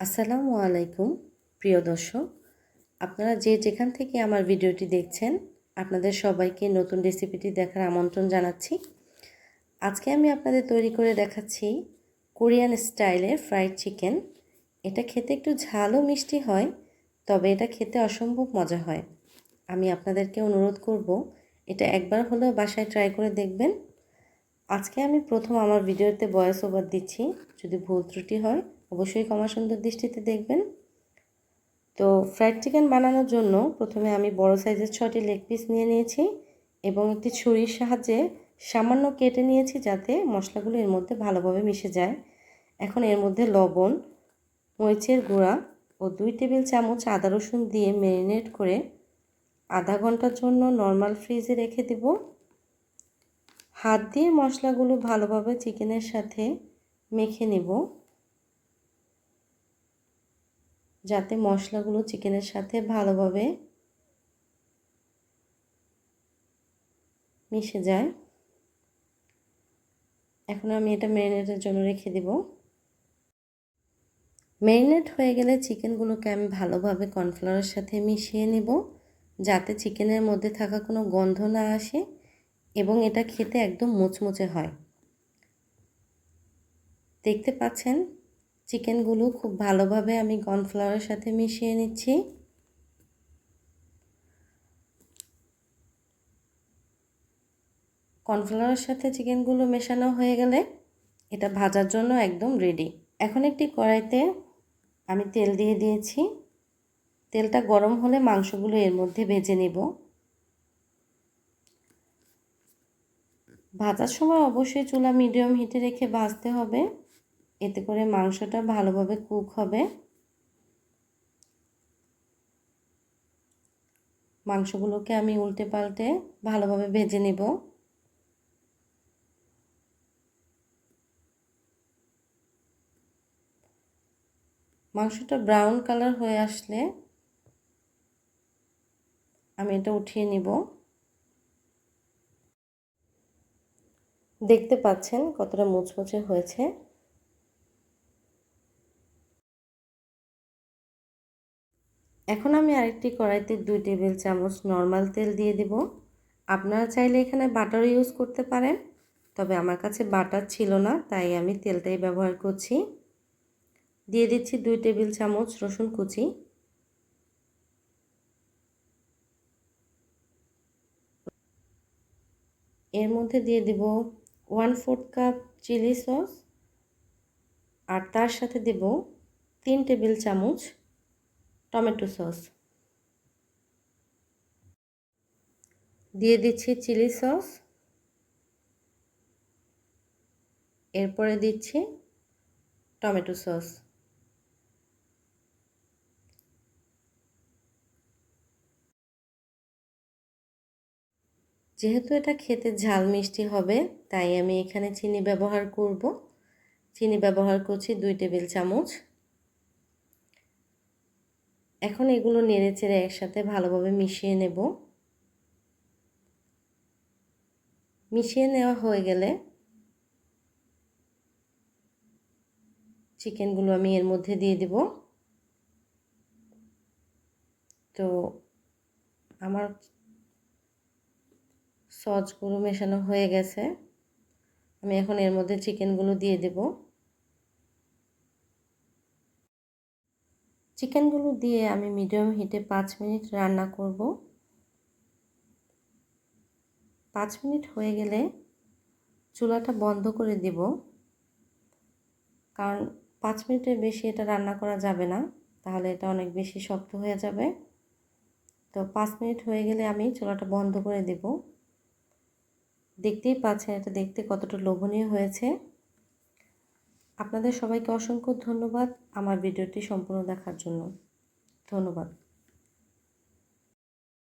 আসসালামু আলাইকুম প্রিয় দর্শক, আপনারা যেখান থেকে আমার ভিডিওটি দেখছেন আপনাদের সবাইকে নতুন রেসিপিটি দেখার আমন্ত্রণ জানাচ্ছি। আজকে আমি আপনাদের তৈরি করে দেখাচ্ছি কোরিয়ান স্টাইলের ফ্রাইড চিকেন। এটা খেতে একটু ঝাল ও মিষ্টি হয়, তবে এটা খেতে অসম্ভব মজা হয়। আমি আপনাদেরকে অনুরোধ করব এটা একবার হলেও বাসায় ট্রাই করে দেখবেন। আজকে আমি প্রথম আমার ভিডিওতে ভয়েস ওভার দিচ্ছি, যদি ভুল ত্রুটি হয় অবশ্যই ক্ষমা সুন্দর দৃষ্টিতে দেখবেন। তো ফ্রাইড চিকেন বানানোর জন্য প্রথমে আমি বড় সাইজের 6টি লেগ পিস নিয়ে নিয়েছি এবং একটি ছুরির সাহায্যে সামান্য কেটে নিয়েছি যাতে মশলাগুলো এর মধ্যে ভালোভাবে মিশে যায়। এখন এর মধ্যে লবণ, মরিচের গুঁড়া ও 2 টেবিল চামচ আদা রসুন দিয়ে ম্যারিনেট করে আধা ঘন্টার জন্য নর্মাল ফ্রিজে রেখে দেব। হাত দিয়ে মশলাগুলো ভালোভাবে চিকেনের সাথে মেখে নেব যাতে মশলাগুলো চিকেনের সাথে ভালোভাবে মিশে যায়। এখন আমি এটা ম্যারিনেটের জন্য রেখে দেব। ম্যারিনেট হয়ে গেলে চিকেনগুলোকে আমি ভালোভাবে কর্নফ্লাওয়ারের সাথে মিশিয়ে নেব যাতে চিকেনের মধ্যে থাকা কোনো গন্ধ না আসে এবং এটা খেতে একদম মুচমুচে হয়। দেখতে পাচ্ছেন চিকেনগুলো খুব ভালোভাবে আমি কর্নফ্লাওয়ারের সাথে মিশিয়ে নিচ্ছি। কর্নফ্লাওয়ারের সাথে চিকেনগুলো মেশানো হয়ে গেলে এটা ভাজার জন্য একদম রেডি। এখন একটি কড়াইতে আমি তেল দিয়ে দিয়েছি। তেলটা গরম হলে মাংসগুলো এর মধ্যে ভেজে নেব। ভাজার সময় অবশ্যই চুলা মিডিয়াম হিটে রেখে ভাজতে হবে, এতে করে মাংসটা ভালোভাবে কুক হবে। মাংসগুলোকে আমি উল্টে পাল্টে ভালোভাবে ভেজে নেব। মাংসটা ব্রাউন কালার হয়ে আসলে আমি এটা উঠিয়ে নিব। দেখতে পাচ্ছেন কতটা মুচমুচে হয়েছে। এখন আমি আরেকটি কড়াইতে 2 টেবিল চামচ নর্মাল তেল দিয়ে দেব। আপনারা চাইলে এখানে বাটার ইউজ করতে পারেন, তবে আমার কাছে বাটার ছিল না তাই আমি তেলটাই ব্যবহার করছি। দিয়ে দিচ্ছি 2 টেবিল চামচ রসুন কুচি, এর মধ্যে দিয়ে দেব 1/4 কাপ চিলি সস আর তার সাথে দেব 3 টেবিল চামচ টমেটো সস। দিয়ে দিচ্ছি চিলি সস, এরপরে দিচ্ছি টমেটো সস। যেহেতু এটা খেতে ঝাল মিষ্টি হবে তাই আমি এখানে চিনি ব্যবহার করব। চিনি ব্যবহার করছি 2 টেবিল চামচ। এখন এগুলো নেড়েচেড়ে একসাথে ভালোভাবে মিশিয়ে নেব। মিশিয়ে নেওয়া হয়ে গেলে চিকেনগুলো আমি এর মধ্যে দিয়ে দেব। তো আমার সসগুলো মেশানো হয়ে গেছে, আমি এখন এর মধ্যে চিকেনগুলো দিয়ে দেব। চিকেনগুলো দিয়ে আমি মিডিয়াম হিটে 5 মিনিট রান্না করব। 5 মিনিট হয়ে গেলে চুলাটা বন্ধ করে দেব, কারণ 5 মিনিটের বেশি এটা রান্না করা যাবে না, তাহলে এটা অনেক বেশি শক্ত হয়ে যাবে। তো 5 মিনিট হয়ে গেলে আমি চুলাটা বন্ধ করে দেব। দেখতেই পাচ্ছেন এটা দেখতে কতটা লোভনীয় হয়েছে। আপনাদের সবাইকে অসংখ্য ধন্যবাদ আমার ভিডিওটি সম্পূর্ণ দেখার জন্য। ধন্যবাদ।